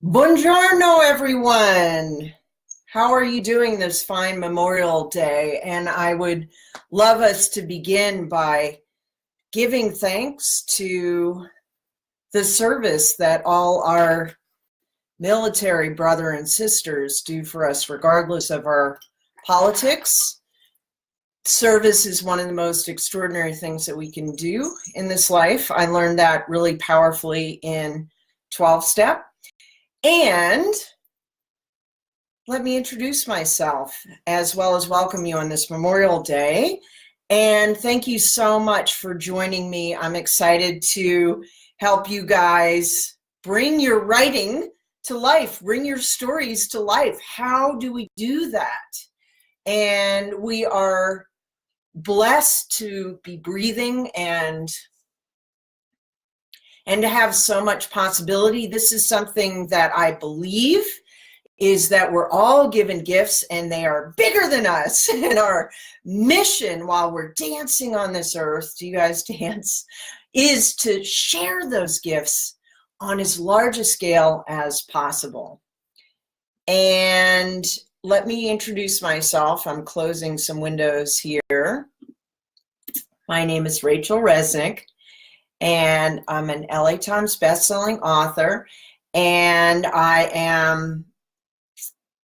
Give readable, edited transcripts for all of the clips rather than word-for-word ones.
Buongiorno, everyone. How are you doing this fine Memorial Day? And I would love us to begin by giving thanks to the service that all our military brother and sisters do for us, regardless of our politics. Service is one of the most extraordinary things that we can do in this life. I learned that really powerfully in 12-step. And let me introduce myself as well as welcome you on this Memorial Day. And thank you so much for joining me. I'm excited to help you guys bring your writing to life, bring your stories to life. How do we do that? And we are blessed to be breathing and to have so much possibility. This is something that I believe is that we're all given gifts and they are bigger than us. And our mission while we're dancing on this earth, do you guys dance, is to share those gifts on as large a scale as possible. And let me introduce myself. I'm closing some windows here. My name is Rachel Resnick, and I'm an LA Times bestselling author, and I am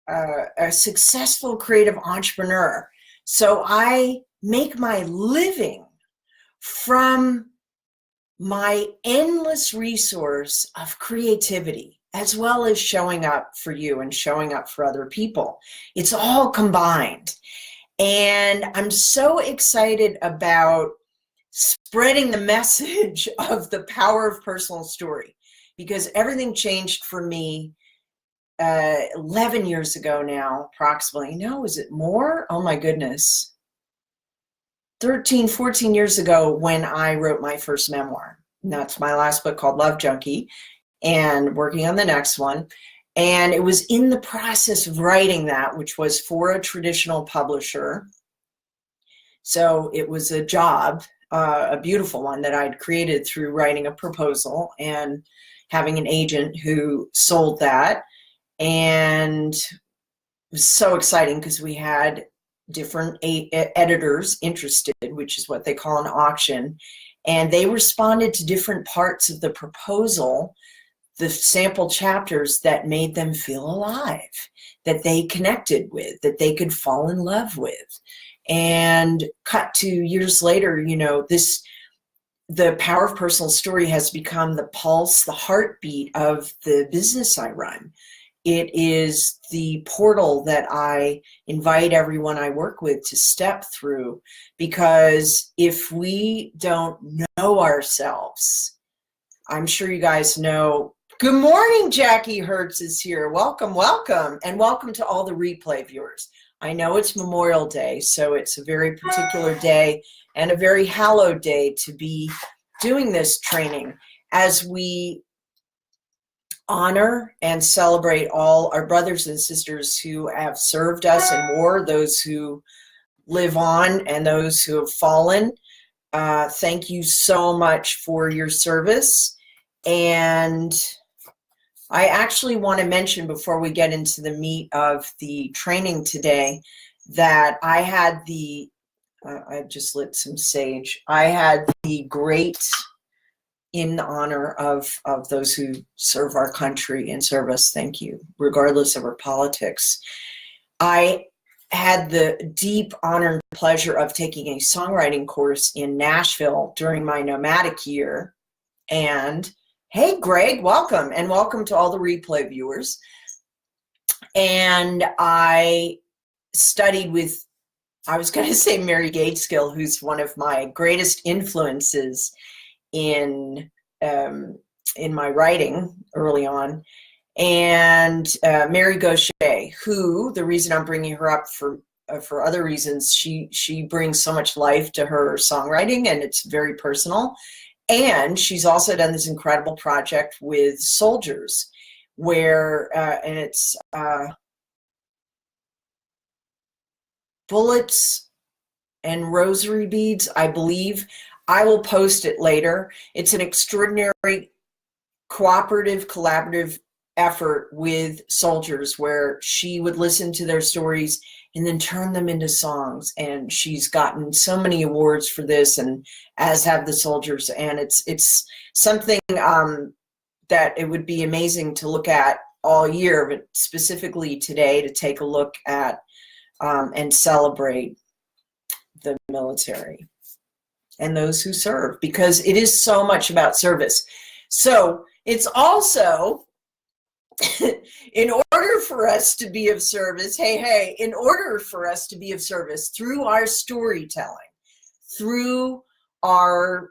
a successful creative entrepreneur. So I make my living from my endless resource of creativity, as well as showing up for you and showing up for other people. It's all combined. And I'm so excited about spreading the message of the power of personal story, because everything changed for me 11 years ago now, approximately. No, is it more? Oh my goodness. 13, 14 years ago when I wrote my first memoir. And that's my last book, called Love Junkie, and working on the next one. And it was in the process of writing that, which was for a traditional publisher. So it was a job, a beautiful one that I'd created through writing a proposal and having an agent who sold that. And it was so exciting because we had different editors interested, which is what they call an auction. And they responded to different parts of the proposal, the sample chapters, that made them feel alive, that they connected with, that they could fall in love with. And cut to years later, you know, the power of personal story has become the pulse, the heartbeat of the business I run. It is the portal that I invite everyone I work with to step through, because if we don't know ourselves, I'm sure you guys know. Good morning, Jackie Hertz is here. Welcome, welcome, and welcome to all the replay viewers. I know it's Memorial Day, so it's a very particular day and a very hallowed day to be doing this training as we honor and celebrate all our brothers and sisters who have served us in war, those who live on and those who have fallen. Thank you so much for your service. And I actually want to mention, before we get into the meat of the training today, that I had I just lit some sage. I had the great, in honor of those who serve our country and serve us, thank you, regardless of our politics. I had the deep honor and pleasure of taking a songwriting course in Nashville during my nomadic year. And hey, Greg, welcome, and welcome to all the replay viewers. And I studied with, I was going to say Mary Gateskill, who's one of my greatest influences in my writing early on, and Mary Gauthier, who, the reason I'm bringing her up for other reasons, she brings so much life to her songwriting, and it's very personal. And she's also done this incredible project with soldiers, where and it's bullets and rosary beads, I believe. I will post it later. It's an extraordinary cooperative, collaborative effort with soldiers where she would listen to their stories and then turn them into songs. And she's gotten so many awards for this, and as have the soldiers. And it's something that it would be amazing to look at all year, but specifically today to take a look at and celebrate the military and those who serve, because it is so much about service. So it's also, in order for us to be of service, in order for us to be of service through our storytelling, through our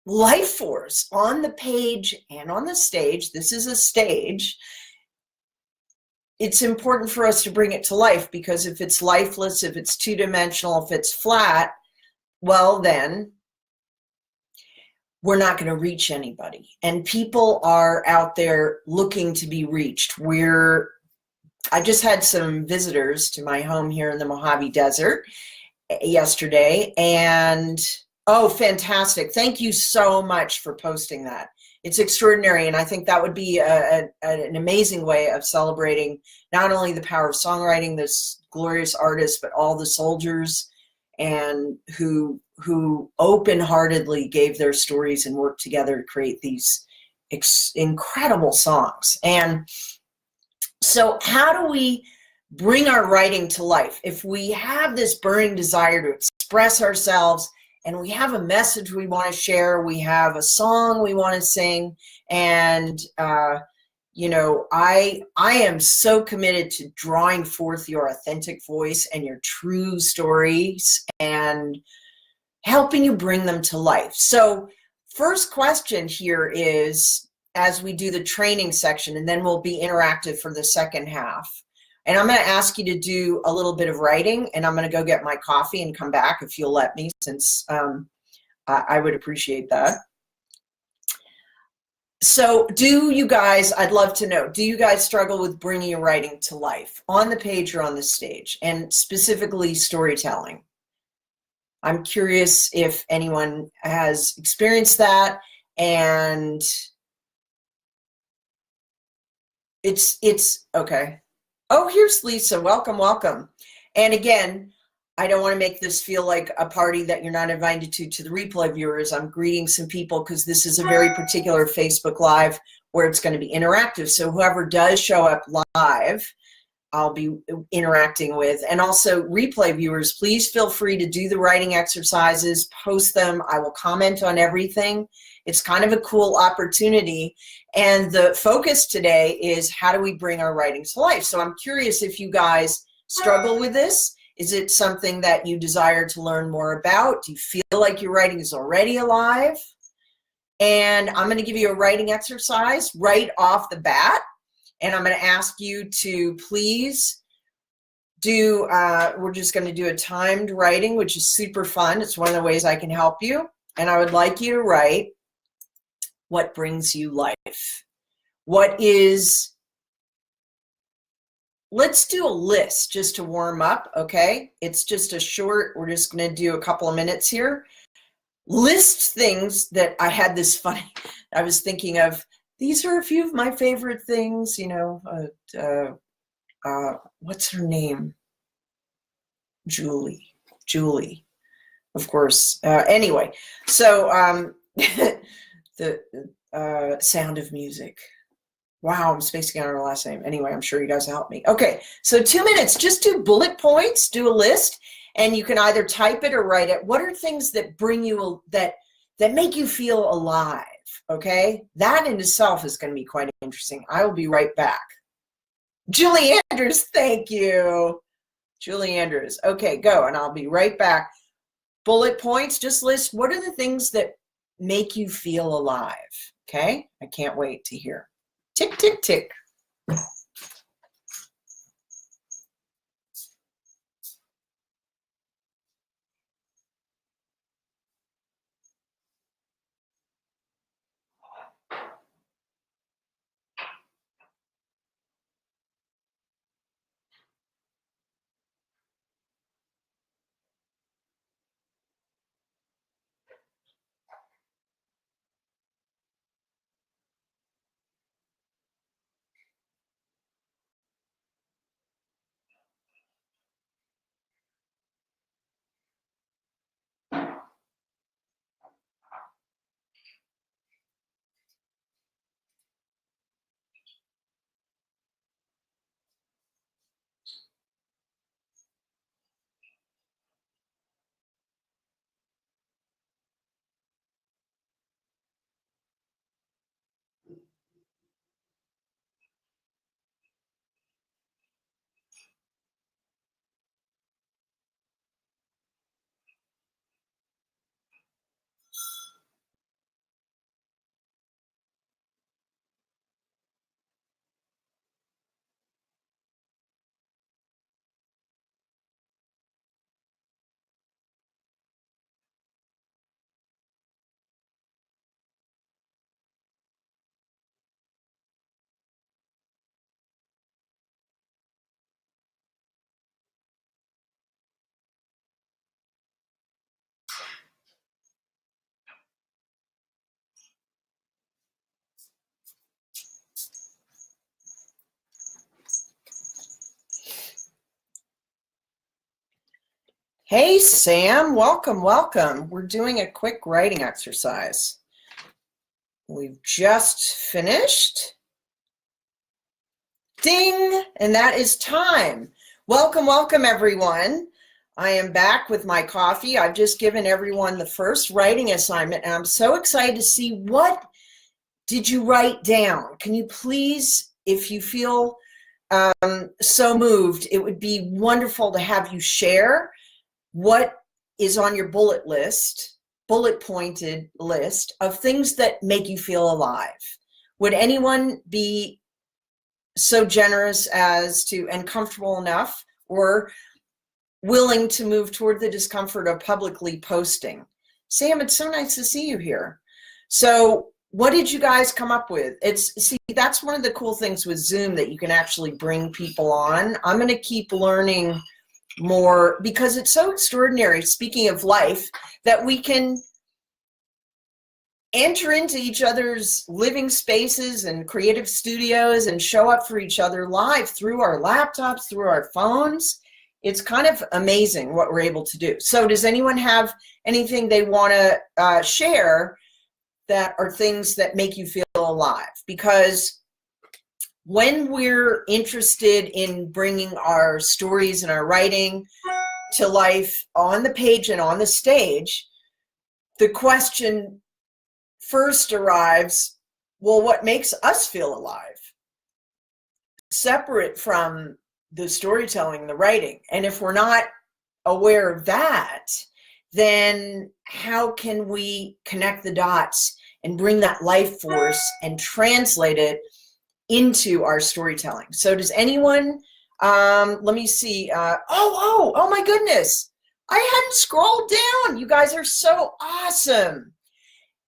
life force on the page and on the stage, this is a stage, it's important for us to bring it to life, because if it's lifeless, if it's two-dimensional, if it's flat, well, then we're not going to reach anybody. And people are out there looking to be reached. I just had some visitors to my home here in the Mojave Desert yesterday, and oh, fantastic. Thank you so much for posting that. It's extraordinary, and I think that would be an amazing way of celebrating not only the power of songwriting, this glorious artist, but all the soldiers and who open-heartedly gave their stories and worked together to create these incredible songs. And so how do we bring our writing to life? If we have this burning desire to express ourselves, and we have a message we want to share, we have a song we want to sing, and you know, I am so committed to drawing forth your authentic voice and your true stories and helping you bring them to life. So first question here is, as we do the training section, and then we'll be interactive for the second half, and I'm going to ask you to do a little bit of writing, and I'm going to go get my coffee and come back if you'll let me, since I would appreciate that. So do you guys, I'd love to know, do you guys struggle with bringing your writing to life on the page or on the stage, and specifically storytelling? I'm curious if anyone has experienced that, and it's okay. Oh, here's Lisa. Welcome, welcome. And again, I don't want to make this feel like a party that you're not invited to the replay viewers. I'm greeting some people because this is a very particular Facebook Live where it's going to be interactive. So whoever does show up live, I'll be interacting with. And also replay viewers, please feel free to do the writing exercises, post them. I will comment on everything. It's kind of a cool opportunity. And the focus today is, how do we bring our writing to life? So I'm curious if you guys struggle with this. Is it something that you desire to learn more about? Do you feel like your writing is already alive? And I'm going to give you a writing exercise right off the bat. And I'm going to ask you to please do, we're just going to do a timed writing, which is super fun. It's one of the ways I can help you. And I would like you to write, what brings you life? What is, let's do a list just to warm up, okay? It's just a short, we're just going to do a couple of minutes here. List things that I had this funny, I was thinking of, these are a few of my favorite things, you know, what's her name? Julie, of course. Anyway, so the Sound of Music. Wow, I'm spacing out her last name. Anyway, I'm sure you guys will help me. Okay, so 2 minutes, just do bullet points, do a list, and you can either type it or write it. What are things that bring you, that make you feel alive, okay? That in itself is going to be quite interesting. I will be right back. Julie Andrews, thank you. Julie Andrews. Okay, go, and I'll be right back. Bullet points, just list what are the things that make you feel alive, okay? I can't wait to hear. Tick, tick, tick. Hey, Sam, welcome, welcome. We're doing a quick writing exercise. We've just finished. Ding, and that is time. Welcome, welcome, everyone. I am back with my coffee. I've just given everyone the first writing assignment, and I'm so excited to see what did you write down. Can you please, if you feel so moved, it would be wonderful to have you share what is on your bullet pointed list of things that make you feel alive. Would anyone be so generous as to, and comfortable enough or willing to move toward the discomfort of publicly posting? Sam, it's so nice to see you here. So what did you guys come up with? See, that's one of the cool things with Zoom, that you can actually bring people on. I'm going to keep learning more because it's so extraordinary, speaking of life, that we can enter into each other's living spaces and creative studios and show up for each other live through our laptops, through our phones. It's kind of amazing what we're able to do. So does anyone have anything they want to share that are things that make you feel alive? Because when we're interested in bringing our stories and our writing to life on the page and on the stage, the question first arrives, well, what makes us feel alive? Separate from the storytelling, the writing. And if we're not aware of that, then how can we connect the dots and bring that life force and translate it into our storytelling? So does anyone, let me see, oh my goodness, I hadn't scrolled down. You guys are so awesome.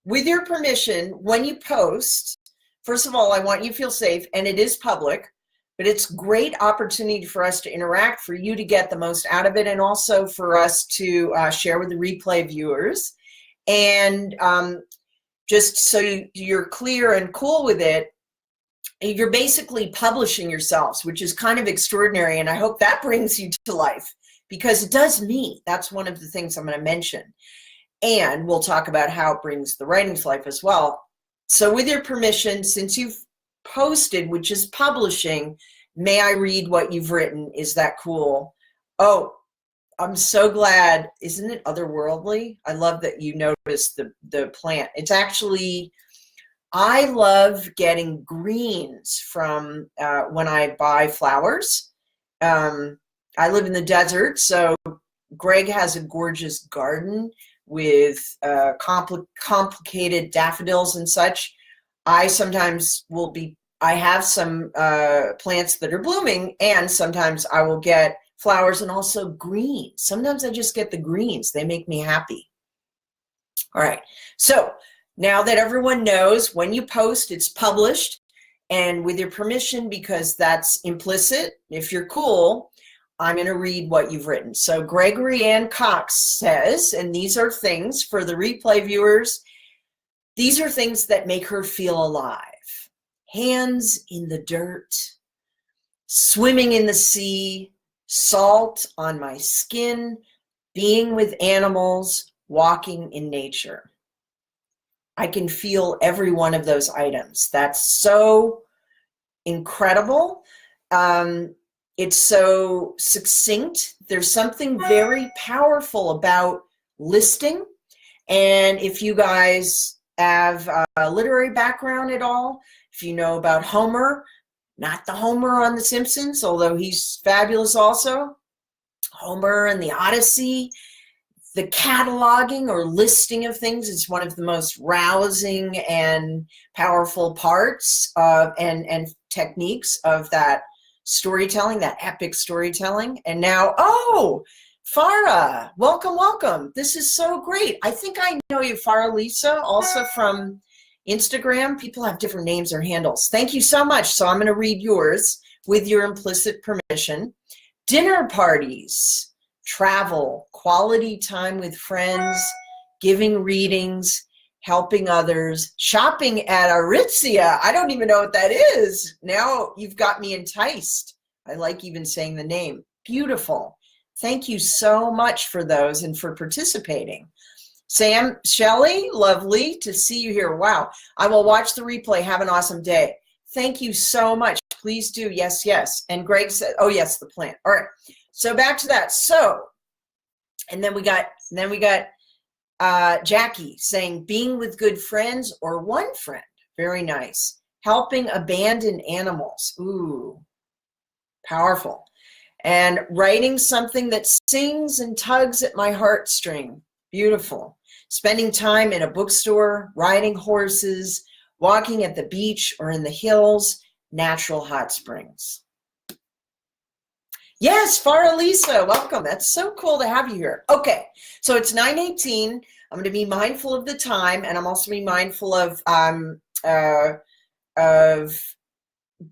With your permission, when you post, first of all, I want you to feel safe, and it is public, but it's great opportunity for us to interact, for you to get the most out of it, and also for us to share with the replay viewers. And just so you're clear and cool with it, you're basically publishing yourselves, which is kind of extraordinary, and I hope that brings you to life, because it does me. That's one of the things I'm going to mention. And we'll talk about how it brings the writing to life as well. So with your permission, since you've posted, which is publishing, may I read what you've written? Is that cool? Oh, I'm so glad. Isn't it otherworldly? I love that you noticed the plant. It's actually, I love getting greens from when I buy flowers. I live in the desert, so Greg has a gorgeous garden with complicated daffodils and such. I sometimes I have some plants that are blooming, and sometimes I will get flowers and also greens. Sometimes I just get the greens. They make me happy. All right, so now that everyone knows, when you post, it's published, and with your permission, because that's implicit, if you're cool, I'm going to read what you've written. So Gregory Ann Cox says, and these are things for the replay viewers, these are things that make her feel alive. Hands in the dirt, swimming in the sea, salt on my skin, being with animals, walking in nature. I can feel every one of those items. That's so incredible. It's so succinct. There's something very powerful about listing. And if you guys have a literary background at all, if you know about Homer, not the Homer on The Simpsons, although he's fabulous also, Homer and the Odyssey, the cataloging or listing of things is one of the most rousing and powerful parts of, and techniques of that storytelling, that epic storytelling. And now, oh, Farah, welcome, welcome. This is so great. I think I know you, Farah Lisa, also from Instagram. People have different names or handles. Thank you so much. So I'm going to read yours with your implicit permission. Dinner parties, travel, quality time with friends, giving readings, helping others, shopping at Aritzia. I don't even know what that is. Now you've got me enticed. I like even saying the name. Beautiful. Thank you so much for those and for participating. Sam, Shelley, lovely to see you here. Wow. I will watch the replay. Have an awesome day. Thank you so much. Please do. Yes, yes. And Greg said, oh, yes, the plant. All right. So back to that. So, and then we got Jackie saying being with good friends or one friend. Very nice. Helping abandoned animals. Ooh, powerful. And writing something that sings and tugs at my heartstring. Beautiful. Spending time in a bookstore, riding horses, walking at the beach or in the hills, natural hot springs. Yes, Farah Lisa, welcome. That's so cool to have you here. Okay, so it's 9:18. I'm going to be mindful of the time, and I'm also be mindful of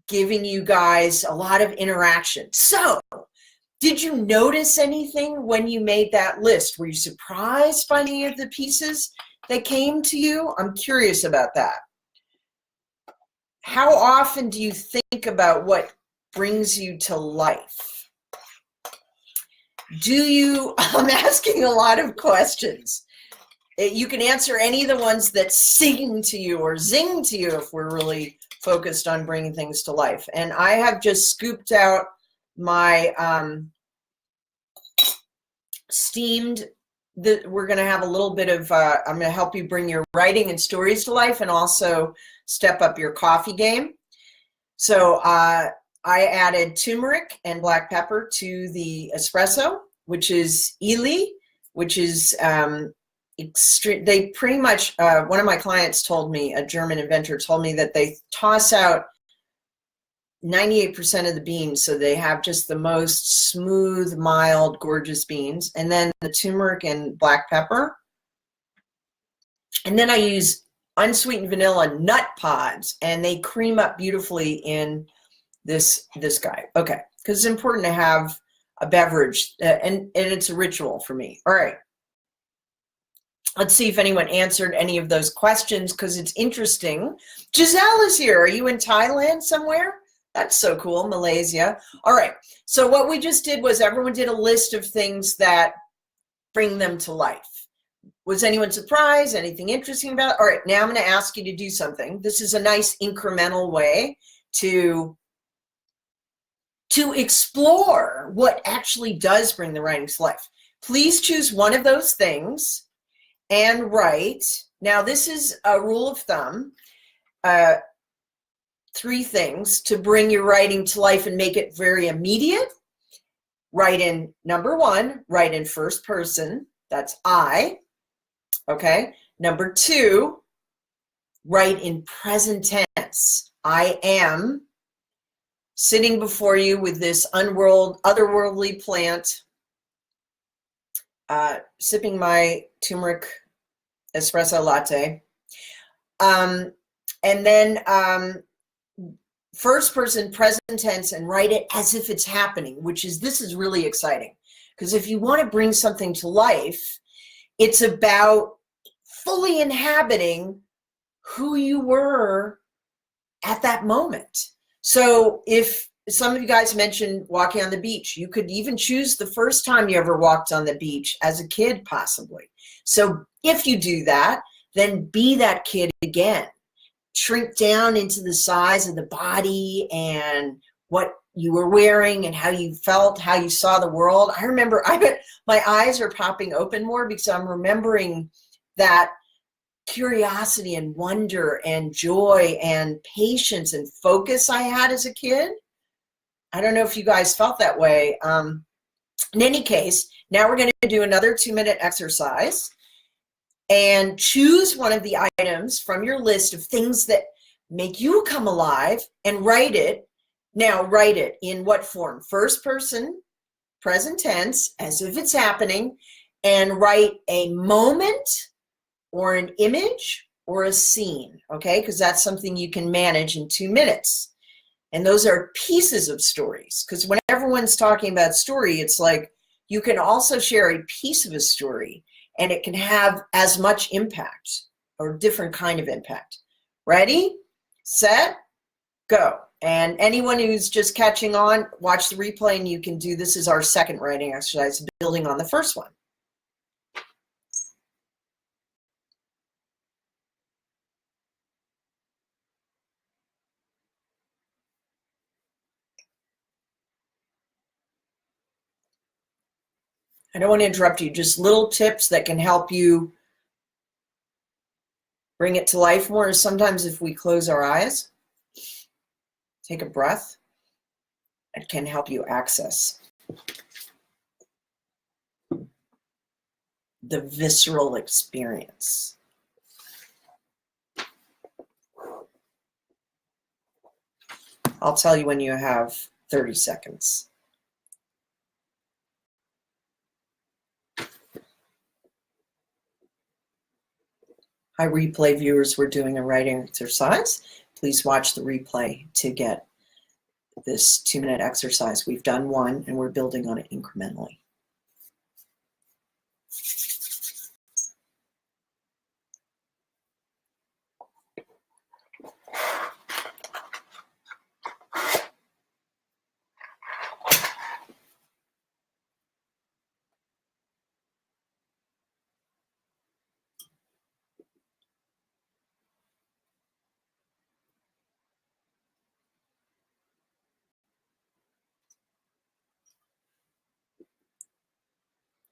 giving you guys a lot of interaction. So, did you notice anything when you made that list? Were you surprised by any of the pieces that came to you? I'm curious about that. How often do you think about what brings you to life? I'm asking a lot of questions. You can answer any of the ones that sing to you or zing to you if we're really focused on bringing things to life. And I have just scooped out my we're going to have a little bit of, I'm going to help you bring your writing and stories to life and also step up your coffee game. So I added turmeric and black pepper to the espresso, which is Ely, which is extreme. They pretty much, one of my clients told me, a German inventor told me that they toss out 98% of the beans, so they have just the most smooth, mild, gorgeous beans, and then the turmeric and black pepper. And then I use unsweetened vanilla nut pods, and they cream up beautifully in this guy. Okay, because it's important to have a beverage, and it's a ritual for me. All right. Let's see if anyone answered any of those questions, because it's interesting. Giselle is here. Are you in Thailand somewhere? That's so cool. Malaysia. All right. So what we just did was everyone did a list of things that bring them to life. Was anyone surprised? Anything interesting about it? All right. Now I'm going to ask you to do something. This is a nice incremental way to explore what actually does bring the writing to life. Please choose one of those things and write. Now, this is a rule of thumb. 3 things to bring your writing to life and make it very immediate. Write in, number 1, write in first person. That's I. Okay. Number 2, write in present tense. I am sitting before you with this otherworldly plant, sipping my turmeric espresso latte. And then first person present tense, and write it as if it's happening, this is really exciting. Because if you want to bring something to life, it's about fully inhabiting who you were at that moment. So if some of you guys mentioned walking on the beach, you could even choose the first time you ever walked on the beach as a kid, possibly. So if you do that, then be that kid again. Shrink down into the size of the body and what you were wearing and how you felt, how you saw the world. I remember, my eyes are popping open more because I'm remembering that curiosity and wonder and joy and patience and focus I had as a kid. I don't know if you guys felt that way. In any case, now we're going to do another 2-minute exercise and choose one of the items from your list of things that make you come alive and write it. Now write it in what form? First person, present tense, as if it's happening, and write a moment or an image or a scene, okay? Because that's something you can manage in 2 minutes. And those are pieces of stories, because when everyone's talking about story, it's like you can also share a piece of a story and it can have as much impact or different kind of impact. Ready, set, go. And anyone who's just catching on, watch the replay and you can do this as our second writing exercise, building on the first one. I don't want to interrupt you, just little tips that can help you bring it to life more. Sometimes if we close our eyes, take a breath, it can help you access the visceral experience. I'll tell you when you have 30 seconds. Hi, replay viewers, we're doing a writing exercise. Please watch the replay to get this 2-minute exercise. We've done one and we're building on it incrementally.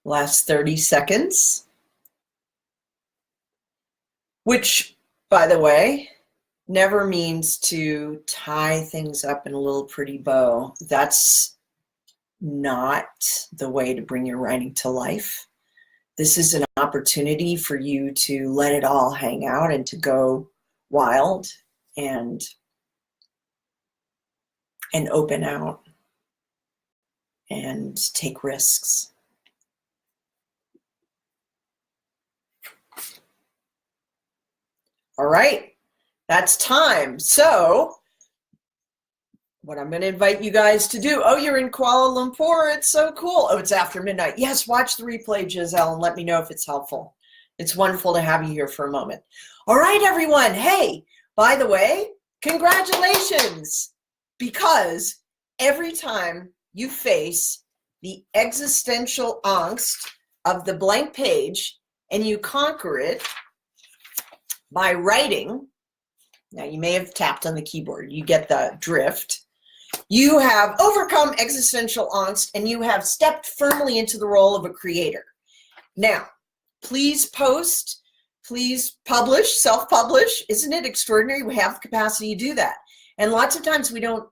Last 30 seconds, which, by the way, never means to tie things up in a little pretty bow. That's not the way to bring your writing to life. This is an opportunity for you to let it all hang out and to go wild and open out and take risks. All right, that's time. So what I'm going to invite you guys to do, oh, you're in Kuala Lumpur. It's so cool. Oh, it's after midnight. Yes, watch the replay, Giselle, and let me know if it's helpful. It's wonderful to have you here for a moment. All right, everyone. Hey, by the way, congratulations, because every time you face the existential angst of the blank page and you conquer it by writing, now you may have tapped on the keyboard, you get the drift, you have overcome existential angst and you have stepped firmly into the role of a creator. Now, please post, please publish, self-publish. Isn't it extraordinary? We have the capacity to do that. And lots of times we don't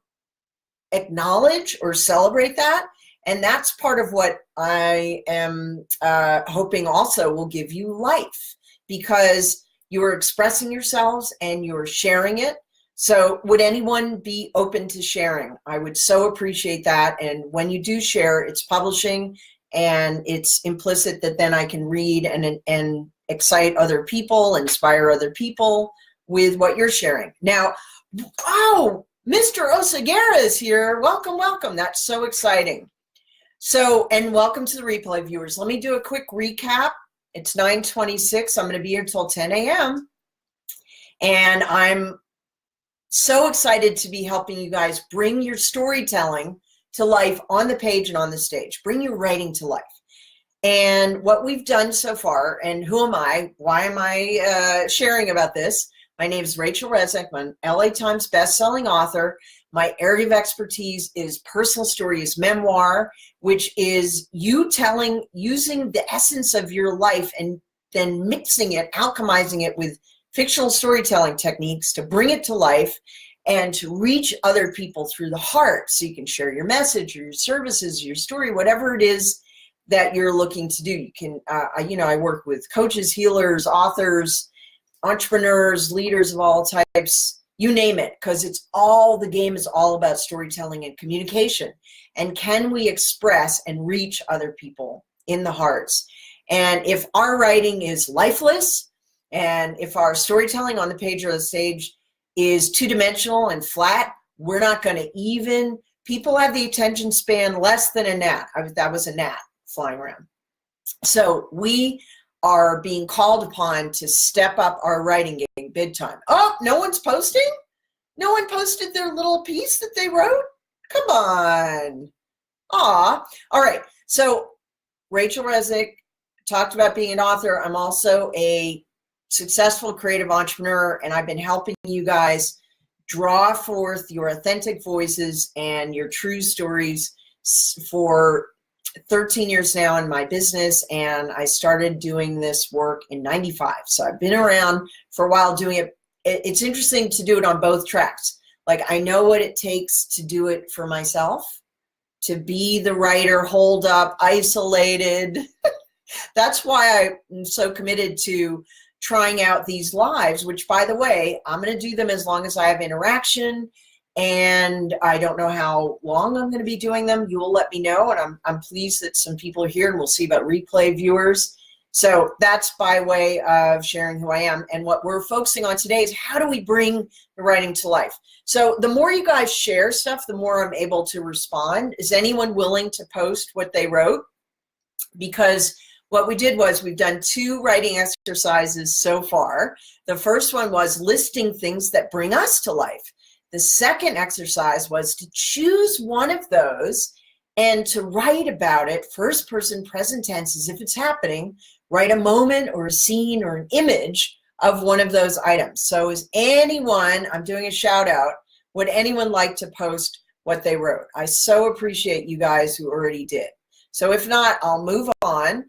acknowledge or celebrate that. And that's part of what I am hoping also will give you life, because you're expressing yourselves and you're sharing it. So would anyone be open to sharing? I would so appreciate that. And when you do share, it's publishing and it's implicit that then I can read and excite other people, inspire other people with what you're sharing. Now, oh, Mr. Oseguera is here. Welcome, welcome. That's so exciting. So, and welcome to the replay viewers. Let me do a quick recap. It's 9:26. I'm going to be here till 10 a.m. And I'm so excited to be helping you guys bring your storytelling to life on the page and on the stage. Bring your writing to life. And what we've done so far, and who am I? Why am I sharing about this? My name is Rachel Resnick. I'm an LA Times bestselling author. My area of expertise is personal stories, memoir, which is you telling, using the essence of your life and then mixing it, alchemizing it with fictional storytelling techniques to bring it to life and to reach other people through the heart, so you can share your message or your services, your story, whatever it is that you're looking to do. You can, I work with coaches, healers, authors, entrepreneurs, leaders of all types, you name it, because it's all, the game is all about storytelling and communication. And can we express and reach other people in the hearts? And if our writing is lifeless, and if our storytelling on the page or the stage is two-dimensional and flat, we're not going to even, people have the attention span less than a gnat. That was a gnat flying around. So we are being called upon to step up our writing game big time. Oh, no one's posting? No one posted their little piece that they wrote? Come on. Aw. All right. So Rachel Resnick talked about being an author. I'm also a successful creative entrepreneur, and I've been helping you guys draw forth your authentic voices and your true stories for 13 years now in my business, and I started doing this work in 95. So I've been around for a while doing it. It's interesting to do it on both tracks. Like, I know what it takes to do it for myself, to be the writer, holed up, isolated. That's why I'm so committed to trying out these lives, which, by the way, I'm going to do them as long as I have interaction, and I don't know how long I'm going to be doing them. You will let me know, and I'm pleased that some people are here, and we'll see about replay viewers. So that's by way of sharing who I am. And what we're focusing on today is how do we bring the writing to life? So the more you guys share stuff, the more I'm able to respond. Is anyone willing to post what they wrote? Because what we did was we've done 2 writing exercises so far. The first one was listing things that bring us to life. The second exercise was to choose one of those and to write about it, first person present tense, as if it's happening. Write a moment or a scene or an image of one of those items. So is anyone, I'm doing a shout out, would anyone like to post what they wrote? I so appreciate you guys who already did. So if not, I'll move on.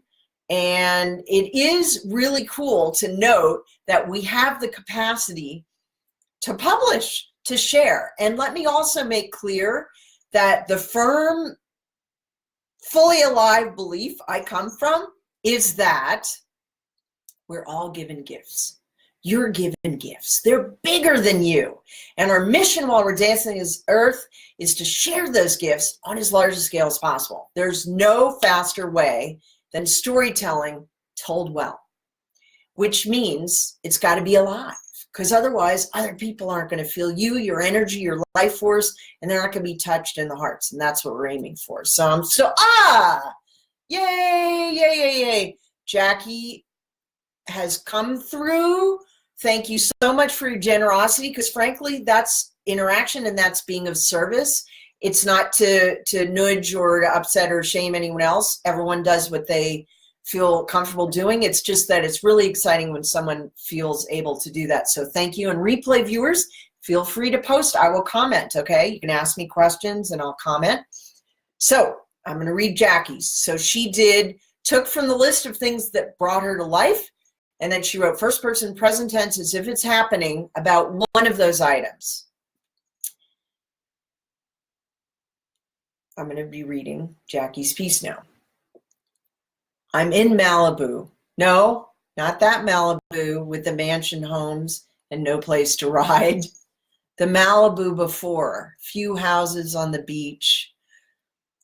And it is really cool to note that we have the capacity to publish, to share. And let me also make clear that the firm, fully alive belief I come from is that we're all given gifts. You're given gifts. They're bigger than you. And our mission while we're dancing this earth is to share those gifts on as large a scale as possible. There's no faster way than storytelling told well, which means it's got to be alive, because otherwise other people aren't going to feel you, your energy, your life force, and they're not going to be touched in the hearts. And that's what we're aiming for. So I'm so, yay, yay, yay, yay. Jackie has come through. Thank you so much for your generosity, because frankly, that's interaction and that's being of service. It's not to nudge or to upset or shame anyone else. Everyone does what they feel comfortable doing. It's just that it's really exciting when someone feels able to do that. So thank you. And replay viewers, feel free to post. I will comment, okay? You can ask me questions and I'll comment. So I'm going to read Jackie's. So she took from the list of things that brought her to life, and then she wrote first person present tense as if it's happening about one of those items. I'm going to be reading Jackie's piece now. I'm in Malibu. No, not that Malibu with the mansion homes and no place to ride. The Malibu before, few houses on the beach,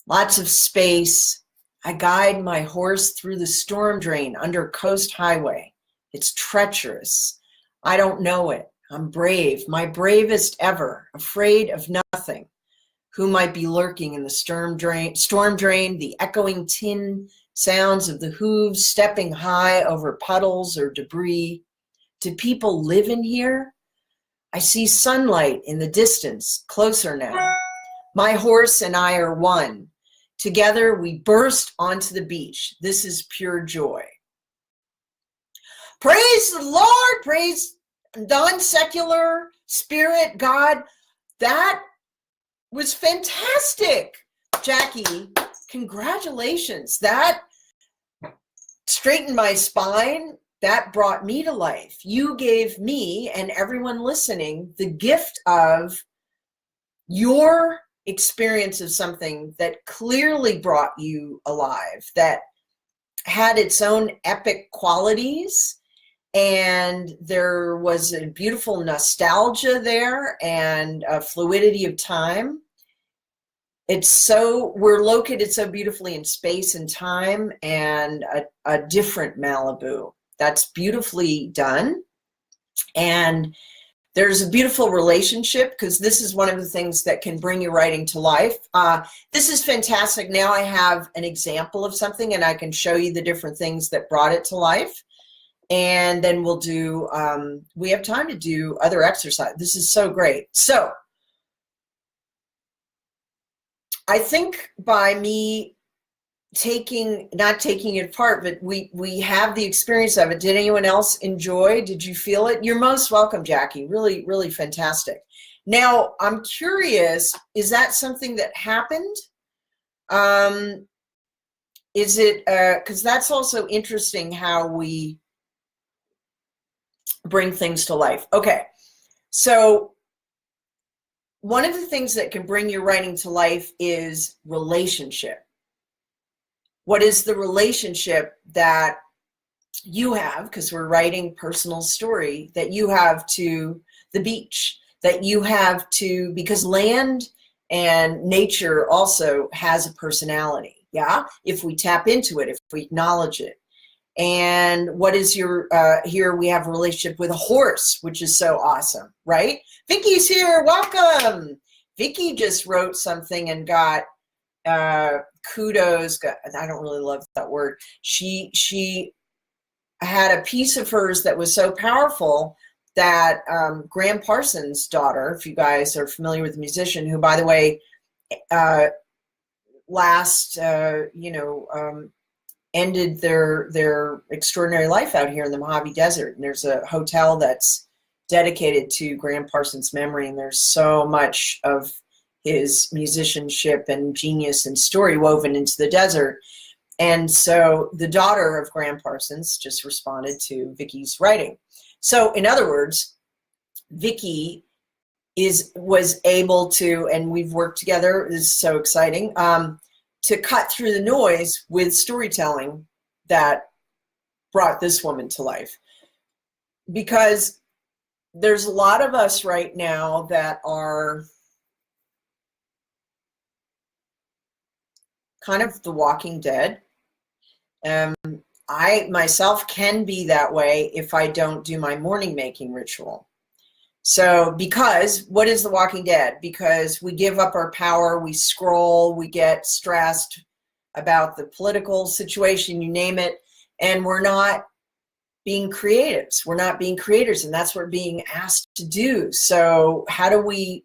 lots of space. I guide my horse through the storm drain under Coast Highway. It's treacherous. I don't know it. I'm brave, my bravest ever, afraid of nothing. Who might be lurking in the storm drain, the echoing tin sounds of the hooves stepping high over puddles or debris. Do people live in here? I see sunlight in the distance, closer now. My horse and I are one. Together we burst onto the beach. This is pure joy. Praise the Lord, praise non-secular spirit, God. That was fantastic, Jackie. Congratulations. That straightened my spine. That brought me to life. You gave me and everyone listening the gift of your experience of something that clearly brought you alive, that had its own epic qualities. And there was a beautiful nostalgia there and a fluidity of time. We're located so beautifully in space and time, and a different Malibu. That's beautifully done. And there's a beautiful relationship, because this is one of the things that can bring your writing to life. This is fantastic. Now I have an example of something and I can show you the different things that brought it to life. And then we'll do, we have time to do other exercise. This is so great. So I think by me not taking it apart, but we have the experience of it. Did anyone else enjoy? Did you feel it? You're most welcome, Jackie. Really, really fantastic. Now, I'm curious, is that something that happened? Is it, because that's also interesting how we bring things to life. Okay, so one of the things that can bring your writing to life is relationship. What is the relationship that you have, because we're writing personal story, that you have to the beach, that you have to, because land and nature also has a personality, yeah? If we tap into it, if we acknowledge it. And what is your, here we have a relationship with a horse, which is so awesome, right? Vicky's here, welcome. Vicky just wrote something and got kudos. I don't really love that word. She had a piece of hers that was so powerful that Graham Parsons' daughter, if you guys are familiar with the musician, who, by the way, ended their extraordinary life out here in the Mojave Desert. And there's a hotel that's dedicated to Graham Parsons' memory, and there's so much of his musicianship and genius and story woven into the desert. And so the daughter of Graham Parsons just responded to Vicky's writing. So in other words, Vicky was able to, and we've worked together, this is so exciting, to cut through the noise with storytelling that brought this woman to life. Because there's a lot of us right now that are kind of the Walking Dead. I myself can be that way if I don't do my morning making ritual. So because what is the Walking Dead? Because we give up our power, we scroll, we get stressed about the political situation, you name it, and we're not being creatives. We're not being creators, and that's what we're being asked to do. So how do we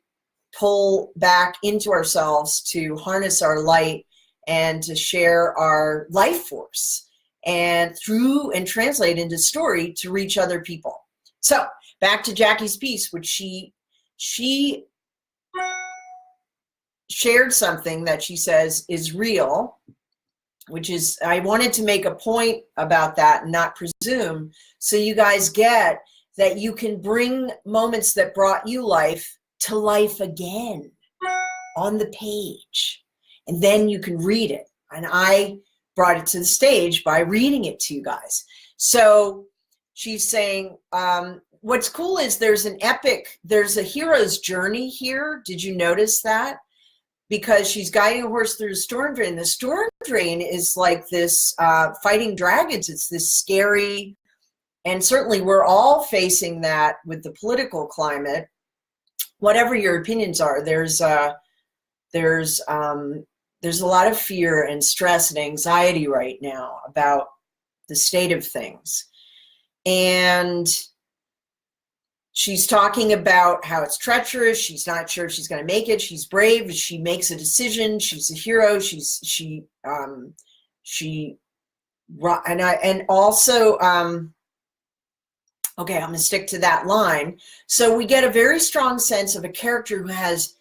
pull back into ourselves to harness our light and to share our life force and translate into story to reach other people? So back to Jackie's piece, which she shared something that she says is real, which is, I wanted to make a point about that and not presume, so you guys get that you can bring moments that brought you life to life again on the page. And then you can read it. And I brought it to the stage by reading it to you guys. So she's saying, what's cool is there's a hero's journey here. Did you notice that? Because she's guiding a horse through the storm drain. The storm drain is like this fighting dragons. It's this scary, and certainly we're all facing that with the political climate. Whatever your opinions are, there's a lot of fear and stress and anxiety right now about the state of things. And she's talking about how it's treacherous. She's not sure if she's going to make it. She's brave. She makes a decision. She's a hero. Okay, I'm going to stick to that line. So we get a very strong sense of a character who has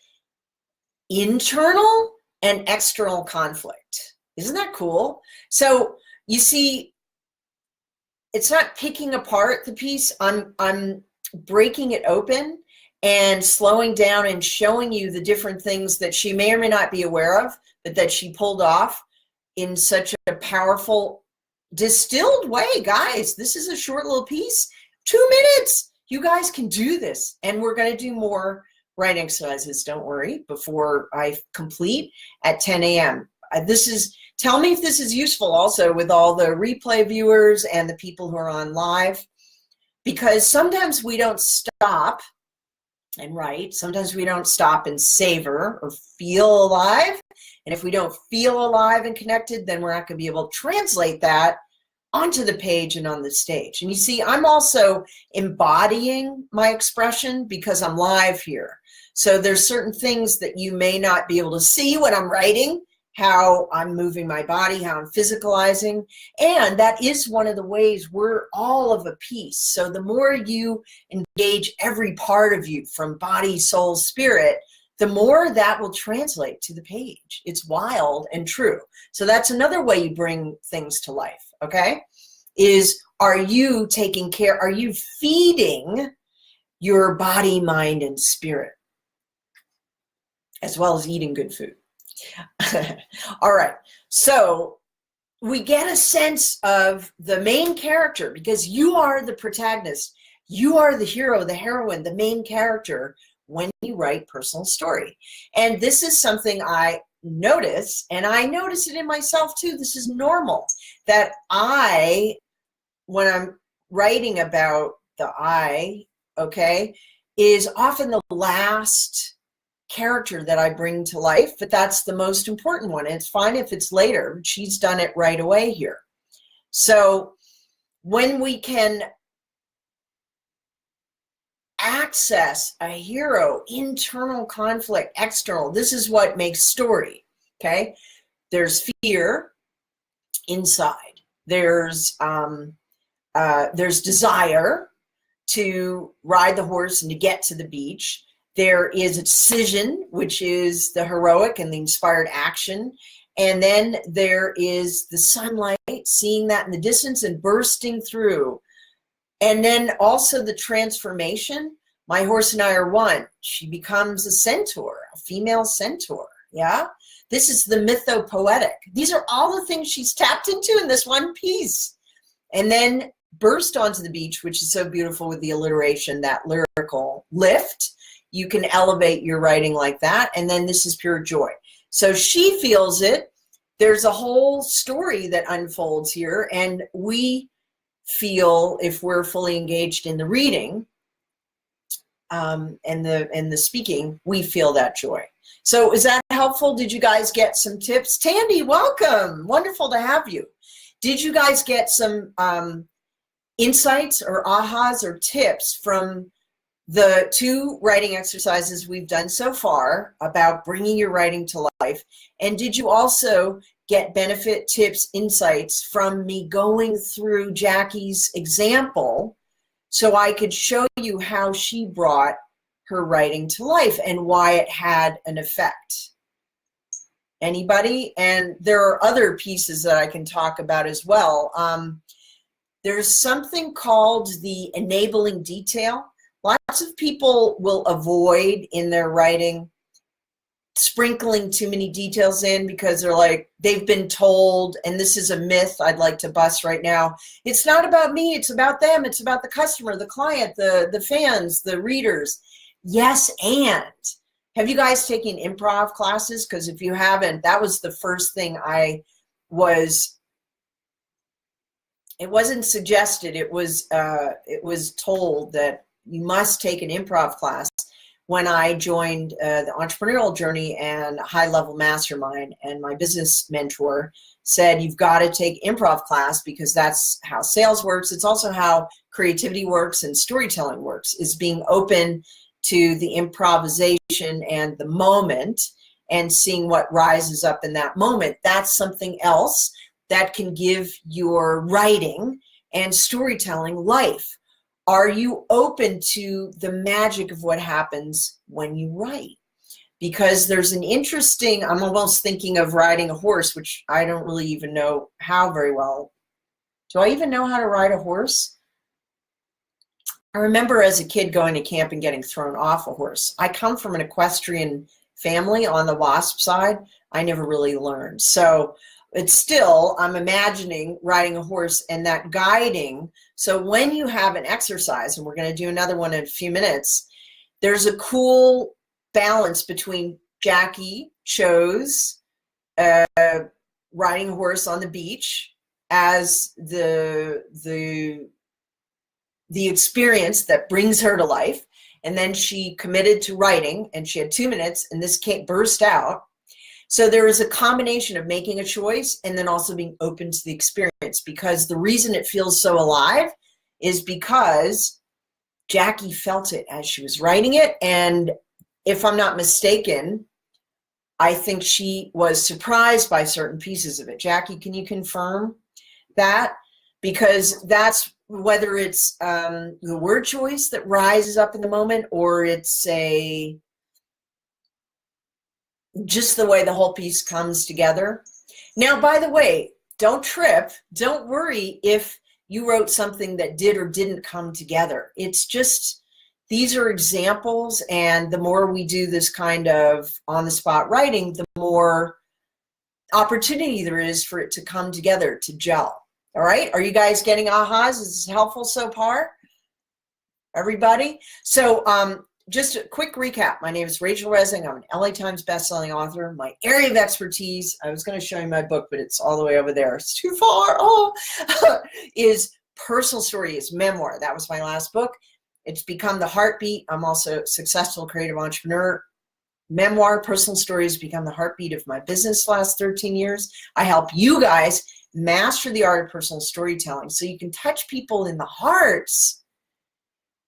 internal and external conflict. Isn't that cool? So you see, it's not picking apart the piece. I'm breaking it open and slowing down and showing you the different things that she may or may not be aware of, but that she pulled off in such a powerful, distilled way. Guys, this is a short little piece, 2 minutes. You guys can do this. And we're going to do more writing exercises, don't worry, before I complete at 10 a.m. Tell me if this is useful also with all the replay viewers and the people who are on live, because sometimes we don't stop and write. Sometimes we don't stop and savor or feel alive. And if we don't feel alive and connected, then we're not going to be able to translate that onto the page and on the stage. And you see, I'm also embodying my expression because I'm live here. So there's certain things that you may not be able to see when I'm writing, how I'm moving my body, how I'm physicalizing. And that is one of the ways we're all of a piece. So the more you engage every part of you from body, soul, spirit, the more that will translate to the page. It's wild and true. So that's another way you bring things to life, okay? Is, are you taking care, are you feeding your body, mind, and spirit, as well as eating good food? All right, so we get a sense of the main character because you are the protagonist. You are the hero, the heroine, the main character when you write personal story. And this is something I notice, and I notice it in myself too. This is normal, that when I'm writing about the I, okay, is often the last character that I bring to life, but that's the most important one. It's fine if it's later. She's done it right away here. So when we can access a hero, internal conflict, external, this is what makes story, okay? There's fear inside. There's desire to ride the horse and to get to the beach. There is a decision, which is the heroic and the inspired action. And then there is the sunlight, seeing that in the distance and bursting through. And then also the transformation. My horse and I are one. She becomes a centaur, a female centaur. Yeah. This is the mythopoetic. These are all the things she's tapped into in this one piece. And then burst onto the beach, which is so beautiful with the alliteration, that lyrical lift. You can elevate your writing like that. And then this is pure joy. So she feels it. There's a whole story that unfolds here. And we feel, if we're fully engaged in the reading and the speaking, we feel that joy. So is that helpful? Did you guys get some tips? Tandy, welcome. Wonderful to have you. Did you guys get some insights or ahas or tips from the 2 writing exercises we've done so far about bringing your writing to life? And did you also get benefit, tips, insights from me going through Jackie's example so I could show you how she brought her writing to life and why it had an effect? Anybody? And there are other pieces that I can talk about as well. There's something called the enabling detail. Lots of people will avoid in their writing sprinkling too many details in because they're like, they've been told, and this is a myth I'd like to bust right now. It's not about me, it's about them, it's about the customer, the client, the fans, the readers. Yes, and have you guys taken improv classes? Because if you haven't, that was the first thing it wasn't suggested, it was told that you must take an improv class when I joined the entrepreneurial journey and high level mastermind, and my business mentor said, you've got to take improv class because that's how sales works. It's also how creativity works and storytelling works, is being open to the improvisation and the moment and seeing what rises up in that moment. That's something else that can give your writing and storytelling life. Are you open to the magic of what happens when you write? Because there's an interesting, I'm almost thinking of riding a horse, which I don't really even know how very well. Do I even know how to ride a horse? I remember as a kid going to camp and getting thrown off a horse. I come from an equestrian family on the WASP side. I never really learned. So it's still, I'm imagining riding a horse and that guiding. So when you have an exercise, and we're going to do another one in a few minutes, there's a cool balance between Jackie chose riding a horse on the beach as the experience that brings her to life. And then she committed to writing, and she had 2 minutes, and this burst out. So there is a combination of making a choice and then also being open to the experience, because the reason it feels so alive is because Jackie felt it as she was writing it. And if I'm not mistaken, I think she was surprised by certain pieces of it. Jackie, can you confirm that? Because that's whether it's the word choice that rises up in the moment, or it's just the way the whole piece comes together. Now, by the way, don't trip. Don't worry if you wrote something that did or didn't come together. It's just, these are examples, and the more we do this kind of on-the-spot writing, the more opportunity there is for it to come together, to gel. All right? Are you guys getting ahas? Is this helpful so far? Everybody? So just a quick recap. My name is Rachel Resnick. I'm an LA Times bestselling author. My area of expertise, I was going to show you my book, but it's all the way over there. It's too far. Oh, is personal story, is memoir. That was my last book. It's become the heartbeat. I'm also a successful creative entrepreneur. Memoir, personal stories become the heartbeat of my business the last 13 years. I help you guys master the art of personal storytelling so you can touch people in the hearts,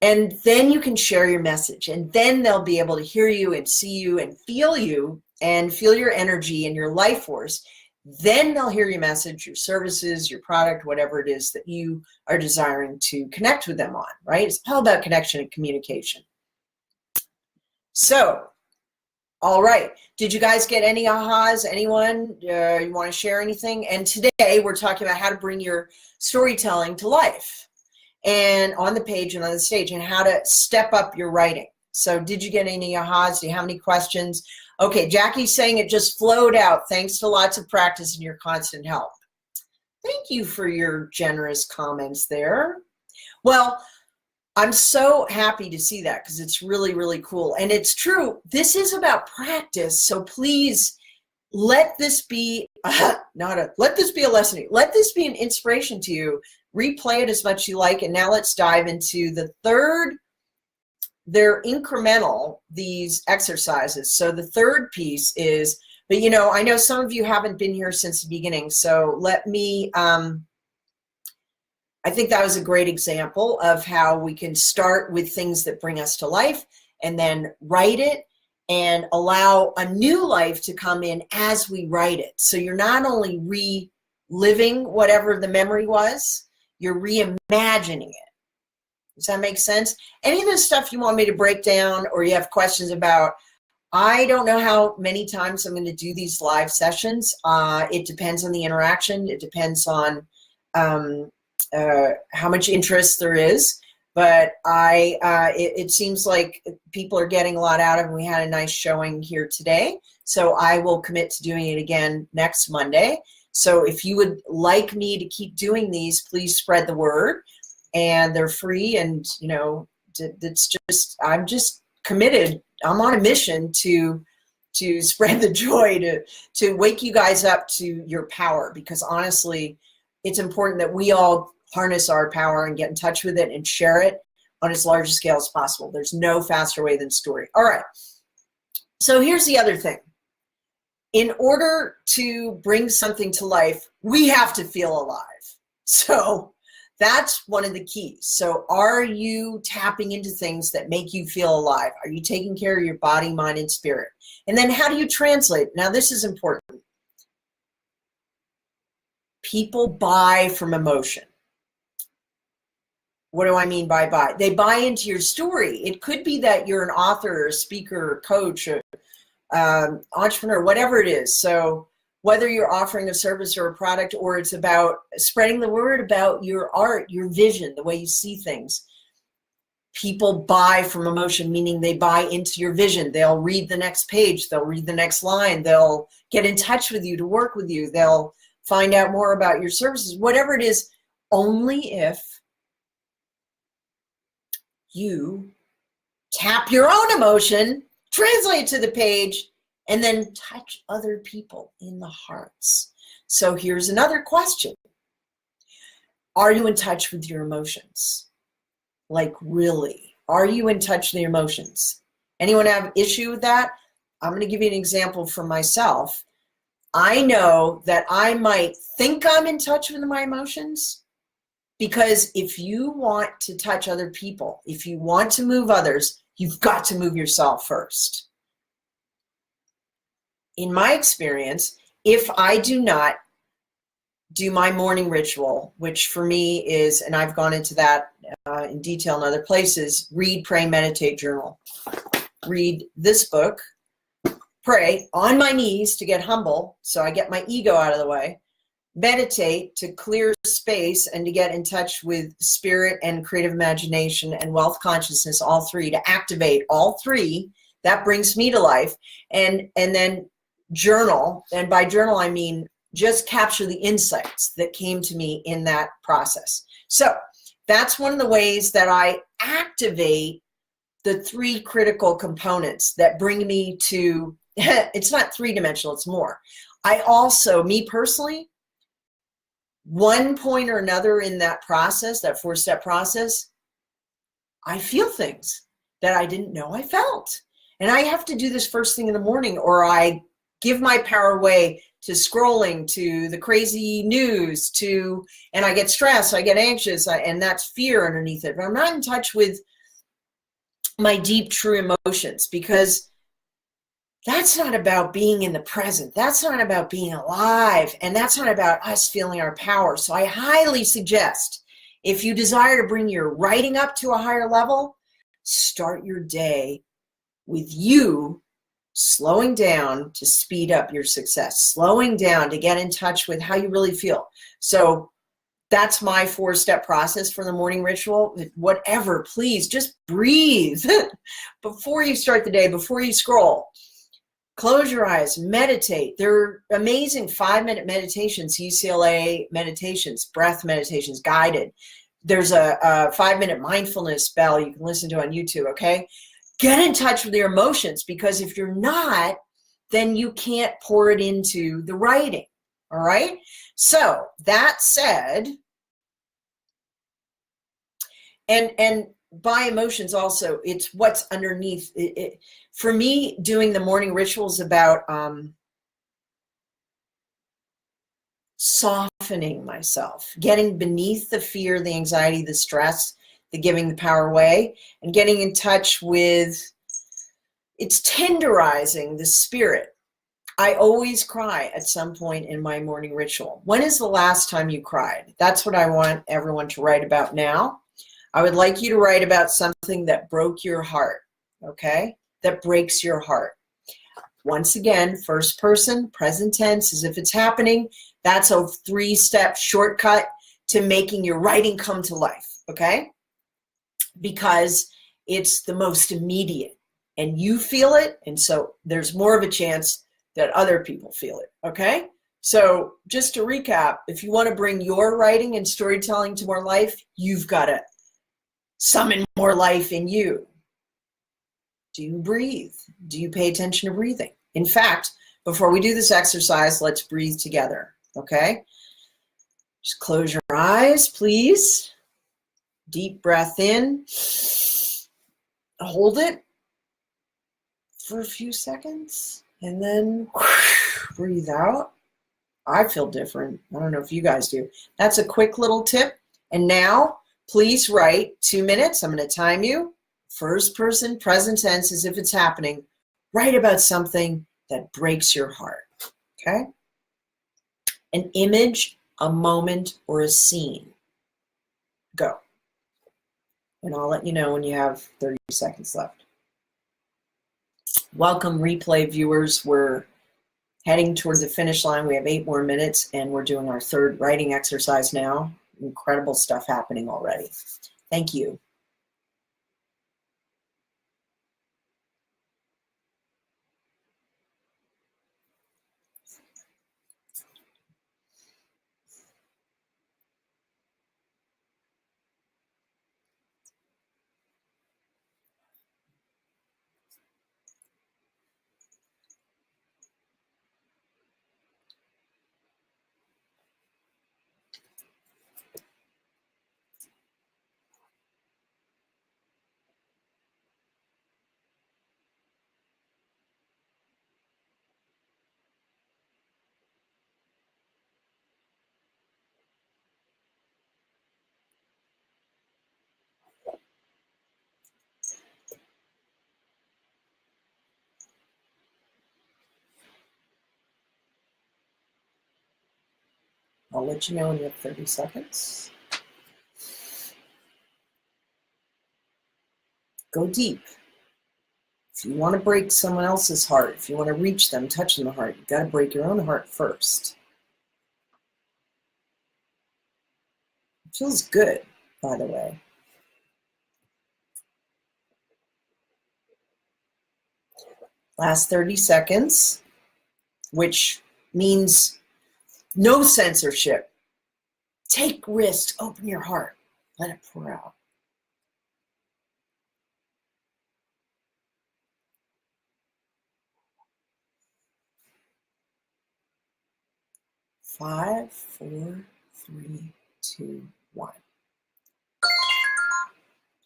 and then you can share your message, and then they'll be able to hear you and see you and feel your energy and your life force. Then they'll hear your message, your services, your product, whatever it is that you are desiring to connect with them on, right? It's all about connection and communication. So, all right. Did you guys get any ahas? Anyone? You want to share anything? And today we're talking about how to bring your storytelling to life, and on the page and on the stage, and how to step up your writing. So did you get any ahas? Do you have any questions? Okay, Jackie's saying it just flowed out thanks to lots of practice and your constant help. Thank you for your generous comments there. Well, I'm so happy to see that, because it's really, really cool. And it's true, this is about practice. So please let this be let this be a lesson. Let this be an inspiration to you. Replay it as much as you like. And now let's dive into the third. They're incremental, these exercises. So the third piece is, but you know, I know some of you haven't been here since the beginning. So let me, I think that was a great example of how we can start with things that bring us to life and then write it and allow a new life to come in as we write it. So you're not only reliving whatever the memory was, you're reimagining it. Does that make sense? Any of this stuff you want me to break down or you have questions about, I don't know how many times I'm going to do these live sessions. It depends on the interaction. It depends on how much interest there is. But it seems like people are getting a lot out of it. We had a nice showing here today. So I will commit to doing it again next Monday. So if you would like me to keep doing these, please spread the word. And they're free, and you know, it's just, I'm just committed. I'm on a mission to spread the joy, to wake you guys up to your power, because honestly, it's important that we all harness our power and get in touch with it and share it on as large a scale as possible. There's no faster way than story. All right. So here's the other thing. In order to bring something to life, we have to feel alive. So that's one of the keys. So are you tapping into things that make you feel alive? Are you taking care of your body, mind, and spirit? And then how do you translate? Now, this is important. People buy from emotion. What do I mean by buy? They buy into your story. It could be that you're an author, or a speaker, or coach, or entrepreneur, whatever it is. So whether you're offering a service or a product, or it's about spreading the word about your art, your vision, the way you see things. People buy from emotion, meaning they buy into your vision. They'll read the next page. They'll read the next line. They'll get in touch with you to work with you. They'll find out more about your services, whatever it is, only if you tap your own emotion, translate to the page, and then touch other people in the hearts. So here's another question. Are you in touch with your emotions? Like, really? Are you in touch with your emotions? Anyone have issue with that? I'm going to give you an example for myself. I know that I might think I'm in touch with my emotions, because if you want to touch other people, if you want to move others, you've got to move yourself first. In my experience, if I do not do my morning ritual, which for me is, and I've gone into that in detail in other places, read, pray, meditate, journal. Read this book, pray on my knees to get humble, so I get my ego out of the way, meditate to clear space and to get in touch with spirit and creative imagination and wealth consciousness, all three, to activate all three. That brings me to life. And then journal, and by journal I mean just capture the insights that came to me in that process. So that's one of the ways that I activate the three critical components that bring me to, it's not three-dimensional, it's more. I also, me personally, one point or another in that process, that four-step process, I feel things that I didn't know I felt. And I have to do this first thing in the morning, or I give my power away to scrolling, to the crazy news, and I get stressed, I get anxious, and that's fear underneath it. But I'm not in touch with my deep, true emotions, because that's not about being in the present. That's not about being alive. And that's not about us feeling our power. So I highly suggest, if you desire to bring your writing up to a higher level, start your day with you slowing down to speed up your success, slowing down to get in touch with how you really feel. So that's my four-step process for the morning ritual. Whatever, please just breathe before you start the day, before you scroll. Close your eyes, meditate. There are amazing 5-minute meditations, UCLA meditations, breath meditations, guided. There's a 5-minute mindfulness bell you can listen to on YouTube, okay? Get in touch with your emotions, because if you're not, then you can't pour it into the writing, all right? So that said, and by emotions also, it's what's underneath it. For me, doing the morning rituals about softening myself, getting beneath the fear, the anxiety, the stress, the giving the power away, and getting in touch with, it's tenderizing the spirit. I always cry at some point in my morning ritual. When is the last time you cried? That's what I want everyone to write about now. I would like you to write about something that broke your heart, okay? That breaks your heart. Once again, first person, present tense, as if it's happening. That's a 3-step shortcut to making your writing come to life, okay? Because it's the most immediate, and you feel it, and so there's more of a chance that other people feel it, okay? So just to recap, if you want to bring your writing and storytelling to more life, you've got to summon more life in you. Do you breathe? Do you pay attention to breathing? In fact, before we do this exercise, let's breathe together, okay? Just close your eyes, please. Deep breath in. Hold it for a few seconds, and then breathe out. I feel different. I don't know if you guys do. That's a quick little tip. And now, please write 2 minutes. I'm going to time you. First person, present tense, as if it's happening. Write about something that breaks your heart, okay? An image, a moment, or a scene. Go. And I'll let you know when you have 30 seconds left. Welcome, replay viewers. We're heading towards the finish line. We have 8 more minutes, and we're doing our 3rd writing exercise now. Incredible stuff happening already. Thank you. I'll let you know when you have 30 seconds. Go deep. If you want to break someone else's heart, if you want to reach them, touch them in the heart, you've got to break your own heart first. It feels good, by the way. Last 30 seconds, which means no censorship. Take risks, open your heart, let it pour out. 5, 4, 3, 2, 1.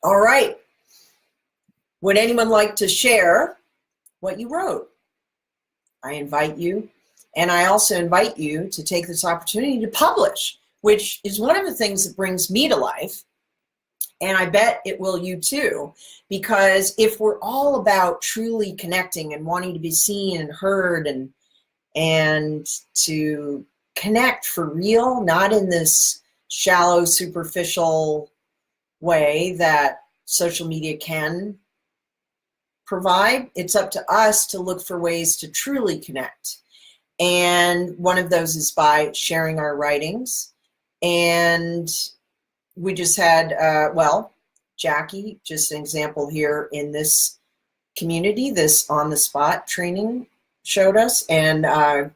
All right. Would anyone like to share what you wrote? I invite you, and I also invite you to take this opportunity to publish, which is one of the things that brings me to life, and I bet it will you too, because if we're all about truly connecting and wanting to be seen and heard and to connect for real, not in this shallow, superficial way that social media can provide, it's up to us to look for ways to truly connect. And one of those is by sharing our writings. And we just had, Jackie, just an example here in this community, this on-the-spot training showed us, and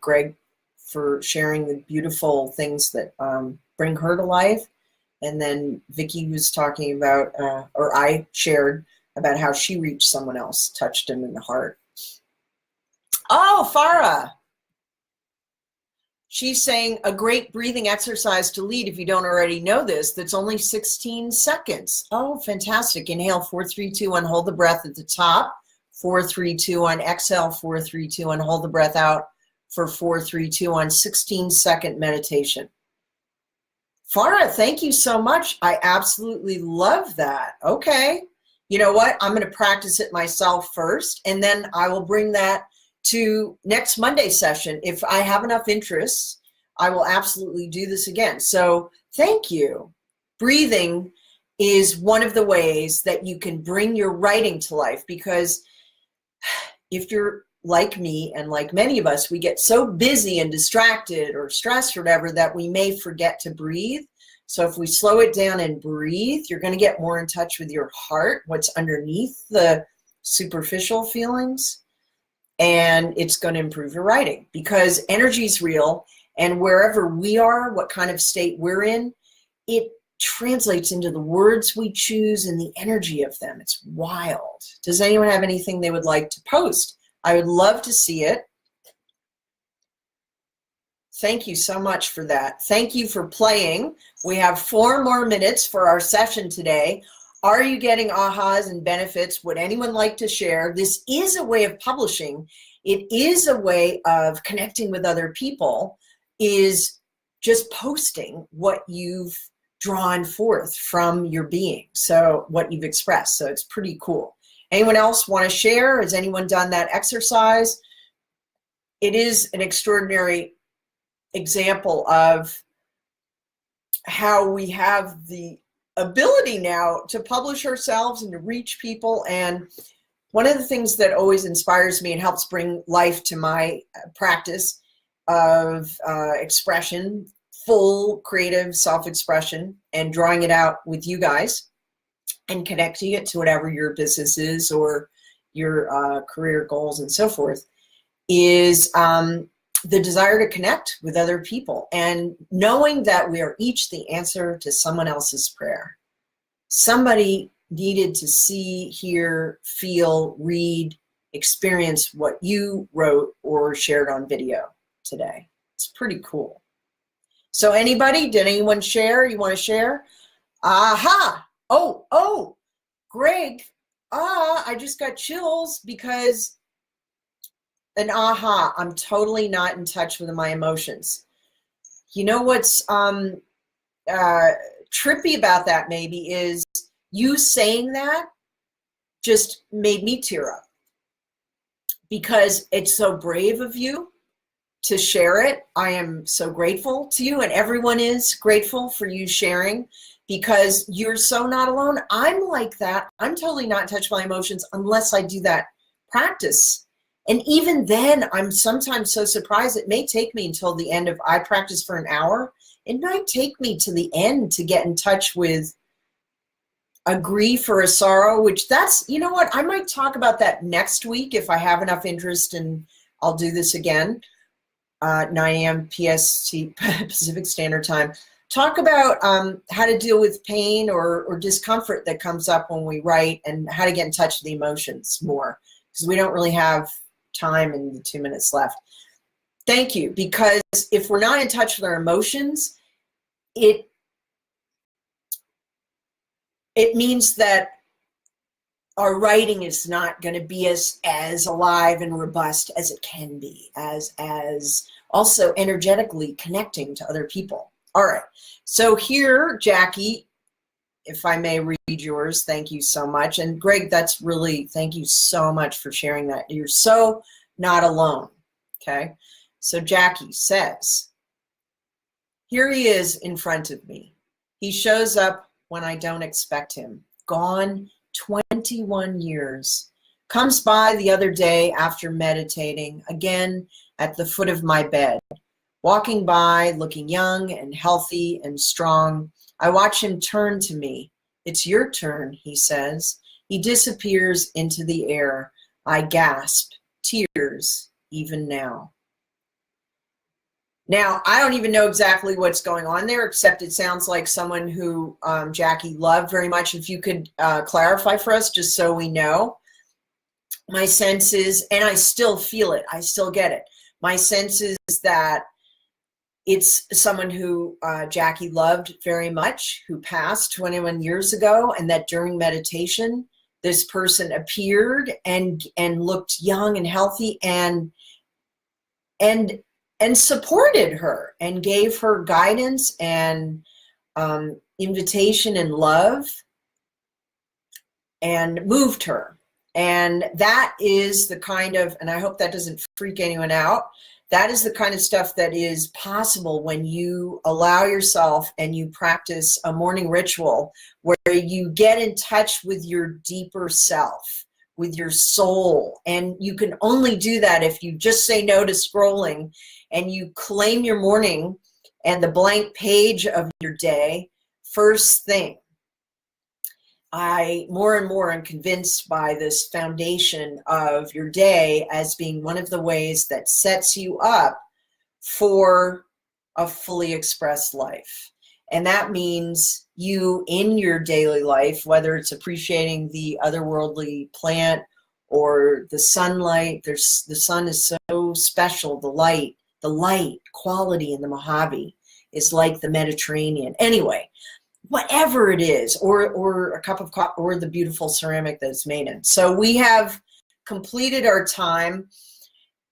Greg for sharing the beautiful things that bring her to life. And then Vicki was talking about, or I shared about how she reached someone else, touched him in the heart. Oh, Farah. She's saying a great breathing exercise to lead if you don't already know this, that's only 16 seconds. Oh, fantastic. Inhale, 4, 3, 2, 1, hold the breath at the top. 4, 3, 2, 1, exhale, 4, 3, 2, 1, hold the breath out for 4, 3, 2, 1, 16-second meditation. Farah, thank you so much. I absolutely love that. Okay. You know what? I'm going to practice it myself first, and then I will bring that to next Monday session. If I have enough interest, I will absolutely do this again. So thank you. Breathing is one of the ways that you can bring your writing to life, because if you're like me and like many of us, we get so busy and distracted or stressed or whatever that we may forget to breathe. So if we slow it down and breathe, you're going to get more in touch with your heart, what's underneath the superficial feelings, and it's going to improve your writing, because energy is real, and wherever we are, what kind of state we're in, it translates into the words we choose and the energy of them. It's wild. Does anyone have anything they would like to post? I would love to see it. Thank you so much for that. Thank you for playing. We have 4 more minutes for our session today. Are you getting ahas and benefits? Would anyone like to share? This is a way of publishing. It is a way of connecting with other people, is just posting what you've drawn forth from your being, so what you've expressed. So it's pretty cool. Anyone else want to share? Has anyone done that exercise? It is an extraordinary example of how we have the ability now to publish ourselves and to reach people. And one of the things that always inspires me and helps bring life to my practice of expression, full creative self-expression, and drawing it out with you guys and connecting it to whatever your business is or your career goals and so forth, is the desire to connect with other people and knowing that we are each the answer to someone else's prayer. Somebody needed to see, hear, feel, read, experience what you wrote or shared on video today. It's pretty cool. So anybody, did anyone share? You want to share? Aha! Oh, Greg, I just got chills because an aha, I'm totally not in touch with my emotions. You know what's trippy about that maybe is you saying that just made me tear up, because it's so brave of you to share it. I am so grateful to you, and everyone is grateful for you sharing, because you're so not alone. I'm like that. I'm totally not touched by emotions unless I do that practice. And even then, I'm sometimes so surprised. It may take me until the end of, I practice for an hour. It might take me to the end to get in touch with a grief or a sorrow, which that's, you know what, I might talk about that next week if I have enough interest, and I'll do this again. 9 a.m. PST, Pacific Standard Time. Talk about how to deal with pain or discomfort that comes up when we write, and how to get in touch with the emotions more, because we don't really have time in the 2 minutes left. Thank you, because if we're not in touch with our emotions, it means that our writing is not going to be as alive and robust as it can be, as also energetically connecting to other people. All right, so here, Jackie, if I may read yours, thank you so much. And Greg, that's really, thank you so much for sharing that. You're so not alone, okay? So Jackie says, here he is in front of me. He shows up when I don't expect him. Gone 21 years. Comes by the other day after meditating, again at the foot of my bed. Walking by, looking young and healthy and strong. I watch him turn to me. It's your turn, he says. He disappears into the air. I gasp, tears, even now. Now, I don't even know exactly what's going on there, except it sounds like someone who Jackie loved very much. If you could clarify for us, just so we know. My sense is, and I still feel it, I still get it. My sense is that it's someone who Jackie loved very much, who passed 21 years ago, and that during meditation, this person appeared and looked young and healthy and supported her and gave her guidance and invitation and love and moved her. And that is the kind of, and I hope that doesn't freak anyone out, that is the kind of stuff that is possible when you allow yourself and you practice a morning ritual where you get in touch with your deeper self, with your soul. And you can only do that if you just say no to scrolling and you claim your morning and the blank page of your day first thing. I more and more am convinced by this foundation of your day as being one of the ways that sets you up for a fully expressed life. And that means you in your daily life, whether it's appreciating the otherworldly plant or the sunlight, the sun is so special, the light quality in the Mojave is like the Mediterranean. Anyway, whatever it is, or a cup of coffee, or the beautiful ceramic that it's made in. So we have completed our time,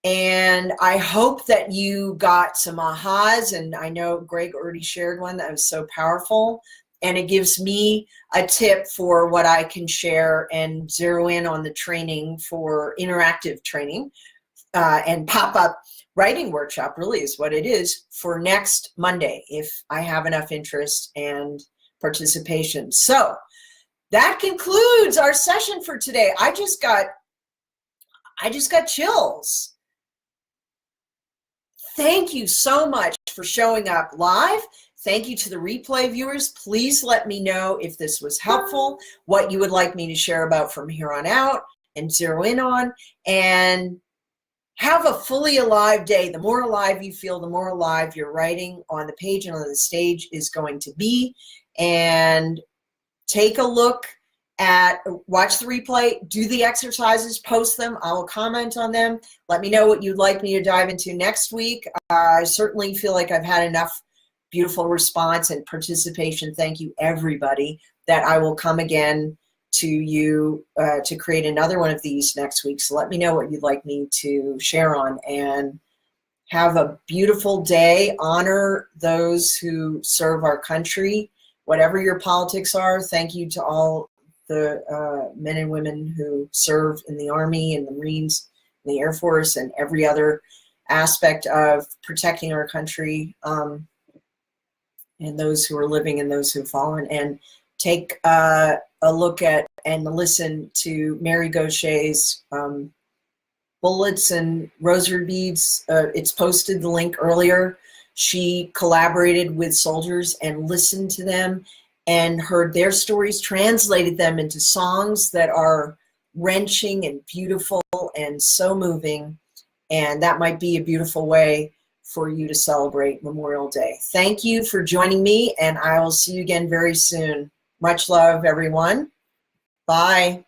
and I hope that you got some ahas, and I know Greg already shared one that was so powerful, and it gives me a tip for what I can share and zero in on the training for interactive training and pop-up writing workshop really is what it is for next Monday, if I have enough interest and participation. So that concludes our session for today. I just got chills. Thank you so much for showing up live. Thank you to the replay viewers. Please let me know if this was helpful, what you would like me to share about from here on out and zero in on, and have a fully alive day. The more alive you feel, the more alive your writing on the page and on the stage is going to be. And take a look at, watch the replay, do the exercises, post them. I will comment on them. Let me know what you'd like me to dive into next week. I certainly feel like I've had enough beautiful response and participation. Thank you, everybody, that I will come again to you to create another one of these next week. So let me know what you'd like me to share on, and have a beautiful day. Honor those who serve our country, whatever your politics are. Thank you to all the men and women who serve in the Army and the Marines and the Air Force and every other aspect of protecting our country, and those who are living and those who have fallen, and take a look at and listen to Mary Gaucher's Bullets and Rosary Beads. It's posted the link earlier. She collaborated with soldiers and listened to them and heard their stories, translated them into songs that are wrenching and beautiful and so moving. And that might be a beautiful way for you to celebrate Memorial Day. Thank you for joining me, and I will see you again very soon. Much love, everyone. Bye.